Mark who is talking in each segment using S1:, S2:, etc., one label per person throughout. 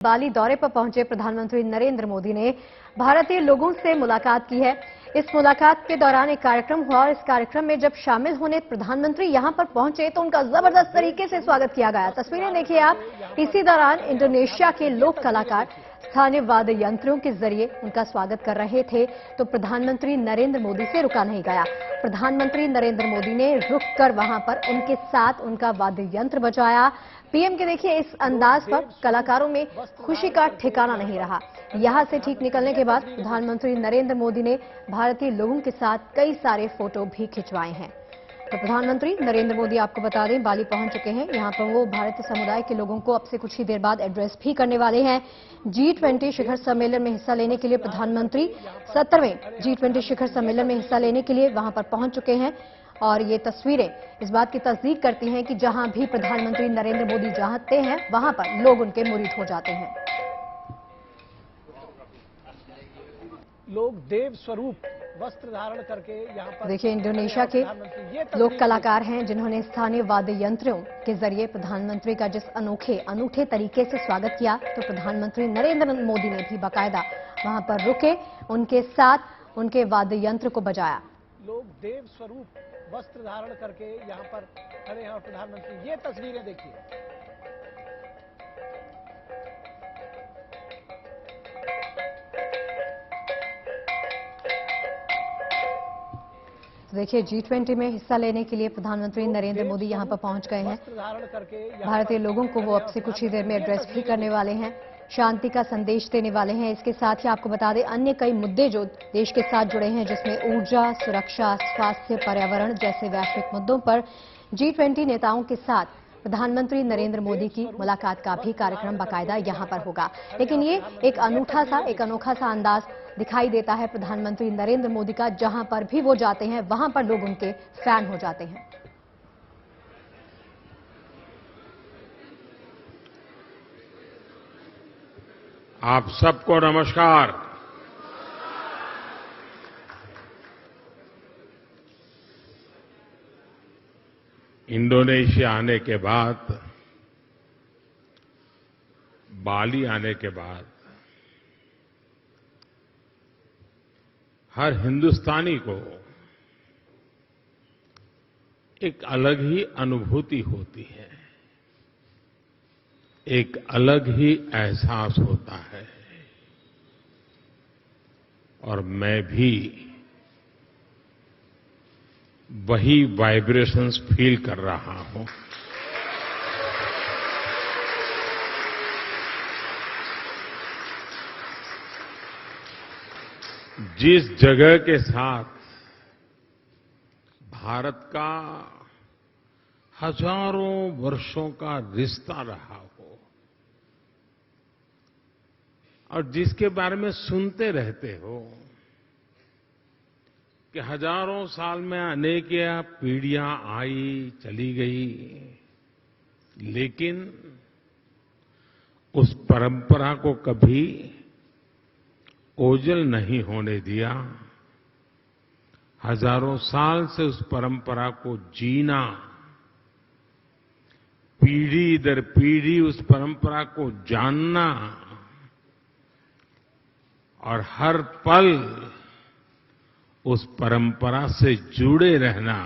S1: बाली दौरे पर पहुंचे प्रधानमंत्री नरेंद्र मोदी ने भारतीय लोगों से मुलाकात की है। इस मुलाकात के दौरान एक कार्यक्रम हुआ और इस कार्यक्रम में जब शामिल होने प्रधानमंत्री यहां पर पहुंचे तो उनका जबरदस्त तरीके से स्वागत किया गया। तस्वीरें देखिए आप। इसी दौरान इंडोनेशिया के लोक कलाकार स्थानीय वाद्य यंत्रों के जरिए उनका स्वागत कर रहे थे तो प्रधानमंत्री नरेंद्र मोदी से रुका नहीं गया। प्रधानमंत्री नरेंद्र मोदी ने रुककर वहां पर उनके साथ उनका वाद्य यंत्र बजाया। पीएम के देखिए इस अंदाज पर कलाकारों में खुशी का ठिकाना नहीं रहा। यहां से ठीक निकलने के बाद प्रधानमंत्री नरेंद्र मोदी ने भारतीय लोगों के साथ कई सारे फोटो भी खिंचवाए हैं। तो प्रधानमंत्री नरेंद्र मोदी आपको बता दें बाली पहुंच चुके हैं। यहां पर वो भारतीय समुदाय के लोगों को अब से कुछ ही देर बाद एड्रेस भी करने वाले हैं। G20 शिखर सम्मेलन में हिस्सा लेने के लिए प्रधानमंत्री 17वें G20 शिखर सम्मेलन में हिस्सा लेने के लिए वहां पर पहुंच चुके हैं और ये तस्वीरें इस बात की तस्दीक करती हैं कि जहां भी प्रधानमंत्री नरेंद्र मोदी जाते हैं वहां पर लोग उनके मुरीद हो जाते हैं।
S2: लोग देव स्वरूप वस्त्र धारण करके यहाँ पर
S1: देखिए इंडोनेशिया के लोक कलाकार हैं जिन्होंने स्थानीय वाद्य यंत्रों के जरिए प्रधानमंत्री का जिस अनूठे तरीके से स्वागत किया तो प्रधानमंत्री नरेंद्र मोदी ने भी बाकायदा वहां पर रुके, उनके साथ उनके वाद्य यंत्र को बजाया।
S2: लोग देव स्वरूप वस्त्र धारण करके यहाँ पर खड़े हैं और प्रधानमंत्री ये तस्वीरें देखिए।
S1: देखिए G20 में हिस्सा लेने के लिए प्रधानमंत्री नरेंद्र मोदी यहां पर पहुंच गए हैं। भारतीय लोगों को वो अब से कुछ ही देर में एड्रेस भी करने वाले हैं, शांति का संदेश देने वाले हैं। इसके साथ ही आपको बता दें अन्य कई मुद्दे जो देश के साथ जुड़े हैं जिसमें ऊर्जा, सुरक्षा, स्वास्थ्य, पर्यावरण जैसे वैश्विक मुद्दों पर G20 नेताओं के साथ प्रधानमंत्री नरेंद्र मोदी की मुलाकात का भी कार्यक्रम बाकायदा यहां पर होगा। लेकिन ये एक अनोखा सा अंदाज दिखाई देता है प्रधानमंत्री नरेंद्र मोदी का। जहां पर भी वो जाते हैं वहां पर लोग उनके फैन हो जाते हैं।
S3: आप सबको नमस्कार। इंडोनेशिया आने के बाद, बाली आने के बाद हर हिंदुस्तानी को एक अलग ही अनुभूति होती है, एक अलग ही एहसास होता है और मैं भी वही वाइब्रेशंस फील कर रहा हूं। जिस जगह के साथ भारत का हजारों वर्षों का रिश्ता रहा हो और जिसके बारे में सुनते रहते हो कि हजारों साल में अनेक पीढ़ियां आई चली गई, लेकिन उस परंपरा को कभी ओझल नहीं होने दिया। हजारों साल से उस परंपरा को जीना, पीढ़ी दर पीढ़ी उस परंपरा को जानना और हर पल उस परंपरा से जुड़े रहना,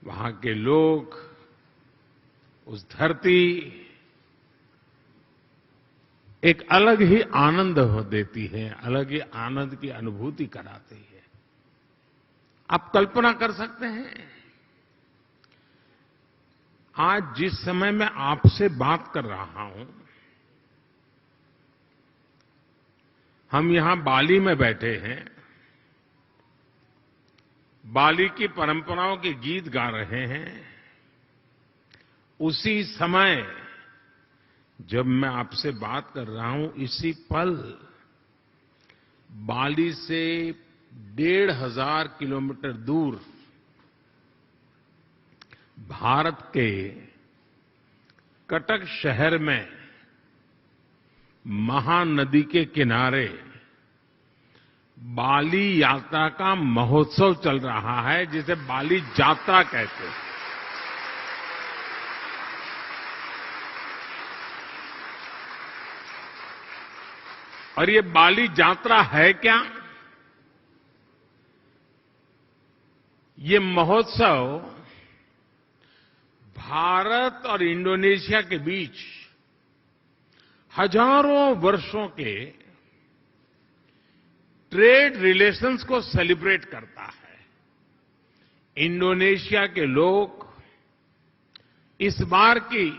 S3: वहां के लोग, उस धरती एक अलग ही आनंद देती है, अलग ही आनंद की अनुभूति कराती है। आप कल्पना कर सकते हैं आज जिस समय मैं आपसे बात कर रहा हूं, हम यहां बाली में बैठे हैं, बाली की परंपराओं के गीत गा रहे हैं। उसी समय जब मैं आपसे बात कर रहा हूं, इसी पल बाली से 1500 किलोमीटर दूर भारत के कटक शहर में महानदी के किनारे बाली यात्रा का महोत्सव चल रहा है, जिसे बाली यात्रा कहते हैं। और ये बाली यात्रा है क्या? ये महोत्सव भारत और इंडोनेशिया के बीच हजारों वर्षों के ट्रेड रिलेशंस को सेलिब्रेट करता है। इंडोनेशिया के लोग इस बार की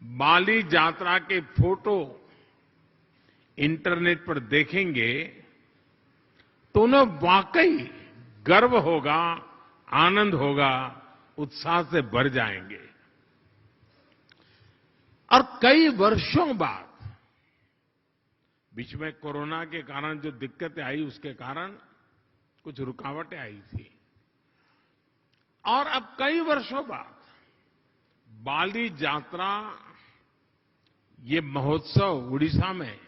S3: बाली यात्रा के फोटो इंटरनेट पर देखेंगे तो उन्हें वाकई गर्व होगा, आनंद होगा, उत्साह से भर जाएंगे। और कई वर्षों बाद, बीच में कोरोना के कारण जो दिक्कतें आई उसके कारण कुछ रुकावटें आई थी, और अब कई वर्षों बाद बाली यात्रा, ये महोत्सव उड़ीसा में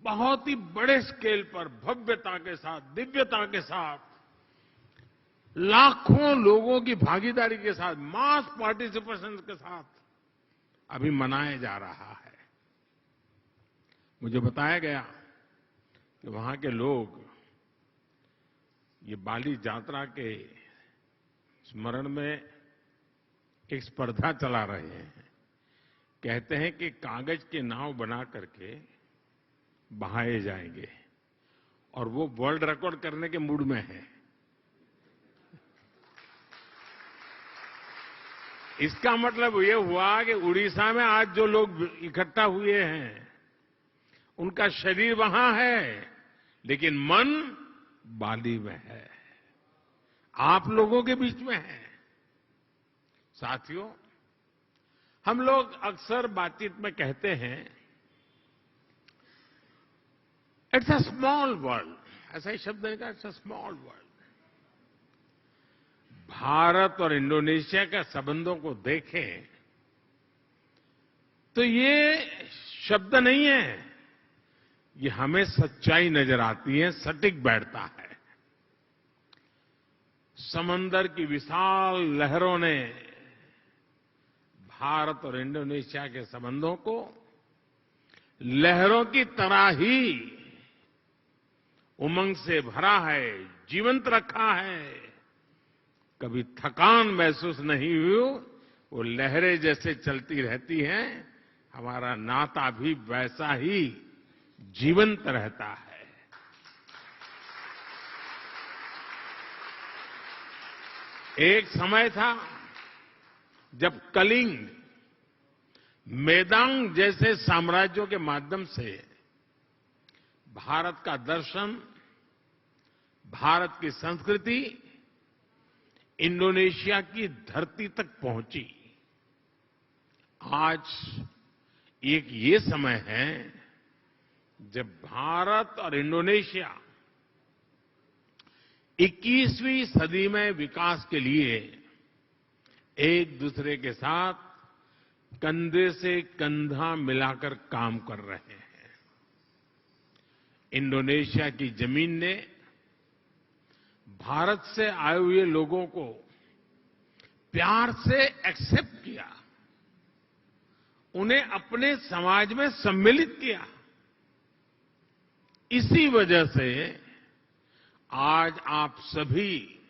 S3: बहुत ही बड़े स्केल पर भव्यता के साथ, दिव्यता के साथ, लाखों लोगों की भागीदारी के साथ, मास पार्टिसिपेशन के साथ अभी मनाया जा रहा है। मुझे बताया गया कि वहां के लोग ये बाली यात्रा के स्मरण में एक स्पर्धा चला रहे हैं। कहते हैं कि कागज के नाव बना करके बहाए जाएंगे, और वो वर्ल्ड रिकॉर्ड करने के मूड में है। इसका मतलब ये हुआ कि उड़ीसा में आज जो लोग इकट्ठा हुए हैं उनका शरीर वहां है, लेकिन मन बाली में है, आप लोगों के बीच में है। साथियों, हम लोग अक्सर बातचीत में कहते हैं इट्स अ स्मॉल वर्ल्ड, ऐसा ही शब्द है, it's a small world. Bharat और इंडोनेशिया के संबंधों को देखें तो ये शब्द नहीं है, ये हमें सच्चाई नजर आती है, सटीक बैठता है। समंदर की विशाल लहरों ने भारत और इंडोनेशिया के संबंधों को लहरों की तरह ही उमंग से भरा है, जीवंत रखा है। कभी थकान महसूस नहीं हुई, वो लहरें जैसे चलती रहती हैं, हमारा नाता भी वैसा ही जीवंत रहता है। एक समय था जब कलिंग, मेदांग जैसे साम्राज्यों के माध्यम से भारत का दर्शन, भारत की संस्कृति इंडोनेशिया की धरती तक पहुंची। आज एक ये समय है जब भारत और इंडोनेशिया 21वीं सदी में विकास के लिए एक दूसरे के साथ कंधे से कंधा मिलाकर काम कर रहे हैं। इंडोनेशिया की जमीन ने भारत से आए हुए लोगों को प्यार से एक्सेप्ट किया, उन्हें अपने समाज में सम्मिलित किया। इसी वजह से आज आप सभी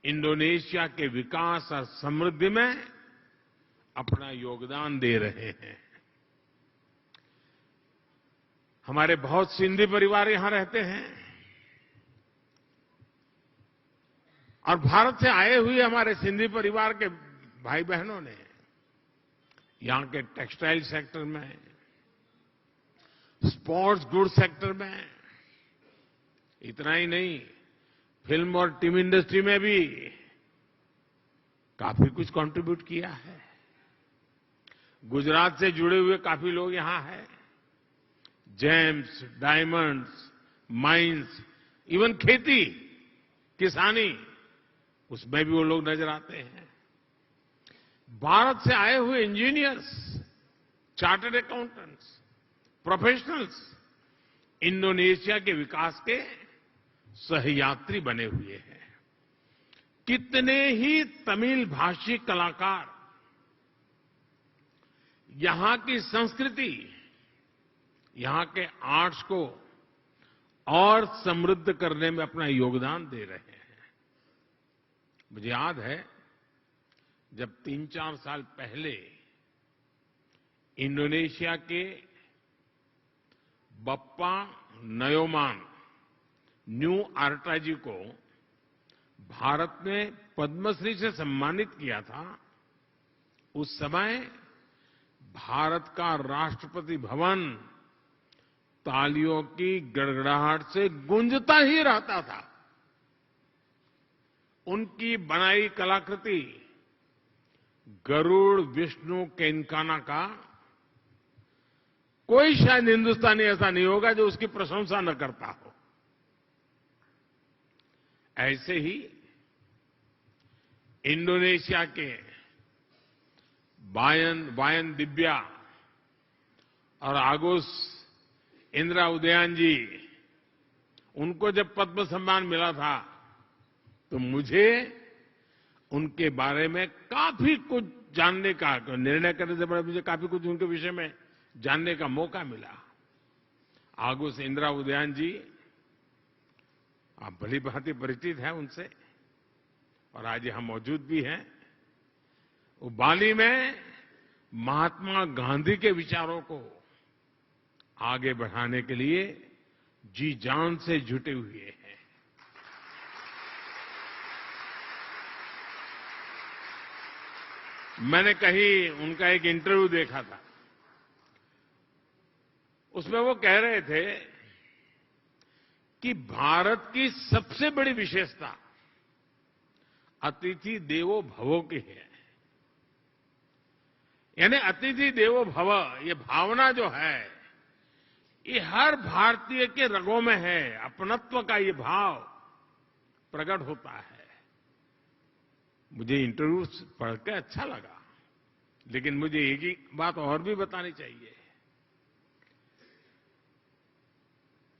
S3: इंडोनेशिया के विकास और समृद्धि में अपना योगदान दे रहे हैं। हमारे बहुत सिंधी परिवार यहां रहते हैं, और भारत से आए हुए हमारे सिंधी परिवार के भाई बहनों ने यहां के टेक्सटाइल सेक्टर में, स्पोर्ट्स गुड सेक्टर में, इतना ही नहीं, फिल्म और टीवी इंडस्ट्री में भी काफी कुछ कंट्रीब्यूट किया है। गुजरात से जुड़े हुए काफी लोग यहां हैं। जेम्स, डायमंड्स, माइंस, इवन खेती, किसानी, उसमें भी वो लोग नजर आते हैं। भारत से आए हुए engineers, chartered accountants, professionals Indonesia के विकास के सहयात्री बने हुए हैं। कितने ही तमिल भाषी कलाकार यहां की संस्कृति यहां के आर्ट्स को और समृद्ध करने में अपना योगदान दे रहे हैं। मुझे याद है जब 3-4 साल पहले इंडोनेशिया के बप्पा नयोमान न्यू आर्टाजी को भारत ने पद्मश्री से सम्मानित किया था, उस समय भारत का राष्ट्रपति भवन तालियों की गड़गड़ाहट से गूंजता ही रहता था। उनकी बनाई कलाकृति गरुड़ विष्णु केनकाना का कोई शायद हिंदुस्तानी ऐसा नहीं होगा जो उसकी प्रशंसा न करता हो। ऐसे ही इंडोनेशिया के वायन दिव्या और आगुस इंदिरा उदयन जी, उनको जब पद्म सम्मान मिला था तो मुझे उनके बारे में काफी कुछ जानने का, निर्णय करने से पहले मुझे काफी कुछ उनके विषय में जानने का मौका मिला। आगुस इंदिरा उदयन जी, आप भली भांति परिचित हैं उनसे, और आज यहां मौजूद भी हैं। वो बाली में महात्मा गांधी के विचारों को आगे बढ़ाने के लिए जी जान से जुटे हुए हैं। मैंने कहीं उनका एक इंटरव्यू देखा था, उसमें वो कह रहे थे कि भारत की सबसे बड़ी विशेषता अतिथि देवो भव की है। यानी अतिथि देवो भव, ये भावना जो है ये हर भारतीय के रगों में है। अपनत्व का ये भाव प्रकट होता है। मुझे इंटरव्यू पढ़ के अच्छा लगा, लेकिन मुझे एक ही बात और भी बतानी चाहिए।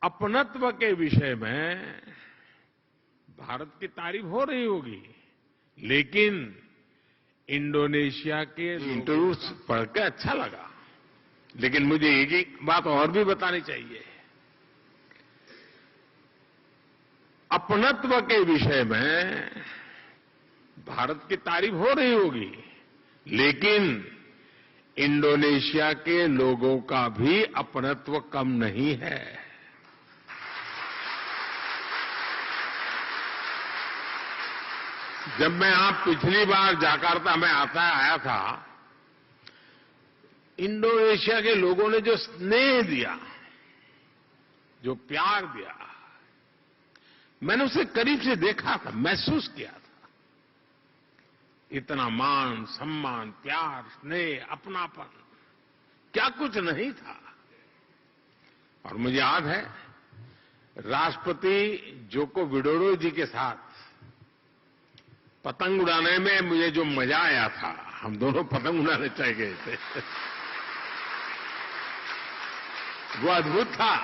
S3: अपनत्व के विषय में भारत की तारीफ हो रही होगी, लेकिन इंडोनेशिया के इंटरव्यू पढ़ के अच्छा लगा, लेकिन मुझे एक ही बात और भी बतानी चाहिए। अपनत्व के विषय में भारत की तारीफ हो रही होगी, लेकिन इंडोनेशिया के लोगों का भी अपनत्व कम नहीं है। जब मैं यहां पिछली बार जाकार्ता में आया था, इंडोनेशिया के लोगों ने जो स्नेह दिया, जो प्यार दिया, मैंने उसे करीब से देखा था, महसूस किया था। इतना मान, सम्मान, प्यार, स्नेह, अपनापन, क्या कुछ नहीं था। और मुझे याद है राष्ट्रपति जोको विडोडो जी के साथ पतंग उड़ाने में मुझे जो मजा आया था, हम दोनों पतंग उड़ाने चले गए थे, वो अद्भुत था।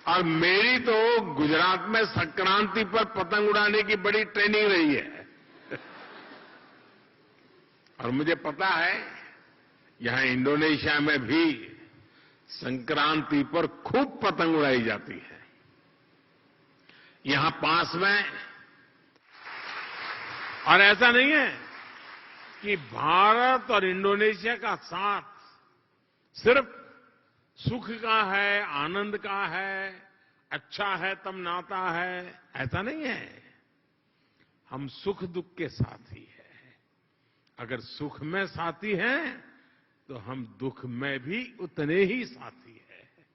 S3: और मेरी तो गुजरात में संक्रांति पर पतंग उड़ाने की बड़ी ट्रेनिंग रही है। और मुझे पता है यहां इंडोनेशिया में भी संक्रांति पर खूब पतंग उड़ाई जाती है। यहां पास में, और ऐसा नहीं है कि भारत और इंडोनेशिया का साथ सिर्फ सुख का है, आनंद का है, अच्छा है तब नाता है, ऐसा नहीं है। हम सुख दुख के साथी हैं। अगर सुख में साथी हैं तो हम दुख में भी उतने ही साथी हैं।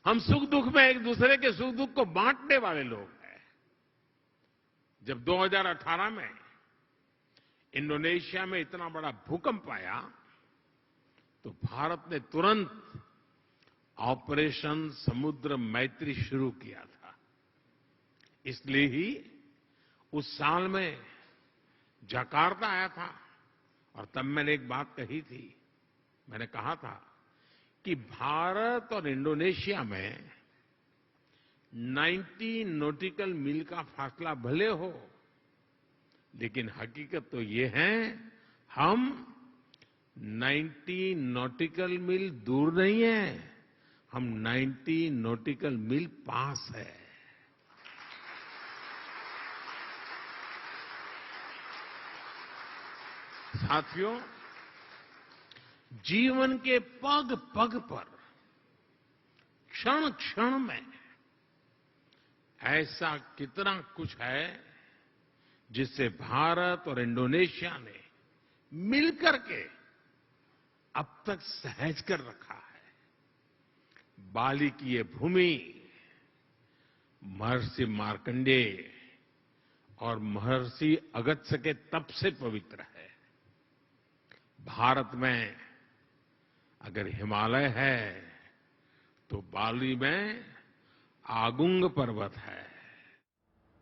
S3: हम सुख दुख में एक दूसरे के सुख दुख को बांटने वाले लोग हैं। जब 2018 में इंडोनेशिया में इतना बड़ा भूकंप आया तो भारत ने तुरंत ऑपरेशन समुद्र मैत्री शुरू किया था। इसलिए ही उस साल में जकार्ता आया था और तब मैंने एक बात कही थी। मैंने कहा था कि भारत और इंडोनेशिया में 90 नॉटिकल मील का फासला भले हो, लेकिन हकीकत तो ये है हम 90 नॉटिकल मील दूर नहीं है, हम 90 नॉटिकल मील पास है। साथियों, जीवन के पग पग पर, क्षण क्षण में ऐसा कितना कुछ है जिससे भारत और इंडोनेशिया ने मिलकर के अब तक सहज कर रखा है। बाली की ये भूमि महर्षि मार्कंडेय और महर्षि अगस्त्य के तप से पवित्र है। भारत में अगर हिमालय है तो बाली में आगुंग पर्वत है।